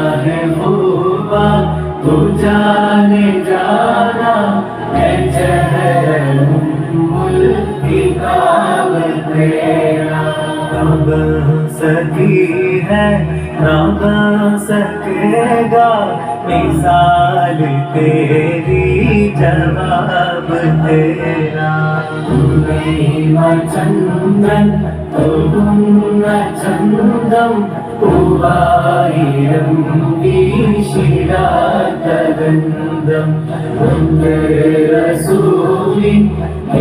शाहबूबा तू जाने जाना है किताब तेरा रब सकी है रब सकेगा मिसाल तेरी जवाब तेरा चंदन चंदम പൂവായിരം വീശിടാതഗന്ധം റസൂലിൻ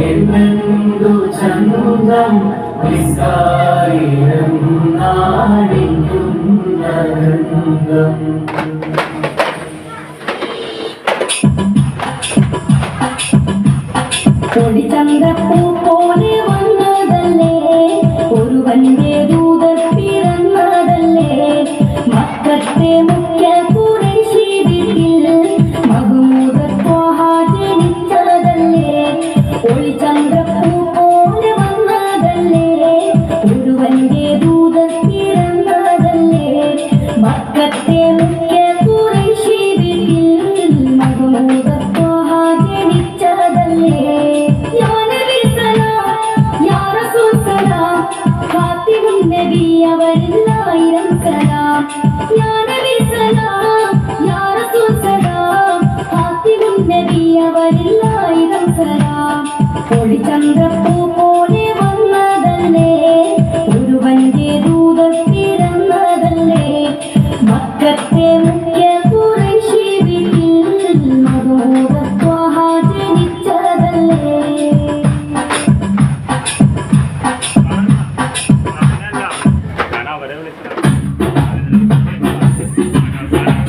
എന്നെന്തു ചന്തം നിസ്സായിരം നാടിക്കുന്ന ഗന്ധം കൊടിചന്ദ്രപ്പൂ പോലെ വന്നതല്ലേ ഒരുവന്റെ ദൂതർ പിറന്നതല്ലേ മക്കത്തെ മുഖ്യ ഖുറൈശി വീട്ടിൽ മഹ്മൂദ് ത്വാഹ ജനിച്ചതല്ലേ ഒളിചന്ദ്രപ്പൂ പോലെ വന്നതല്ലേ ഒരുവന്റെ ദൂതർ പിറന്നതല്ലേ മക്കത്തെ മുഖ്യ ഖുറൈശി വീട്ടിൽ മഹ്മൂദ് ത്വാഹ ജനിച്ചതല്ലേ അവരിലായിരം സലാം യാ നബി സലാം യാ റസൂൽ സലാം ഹാത്തിമുൻ നബി അവരിലായിരം സലാം ഒളിചന്ദ്രപ്പൂ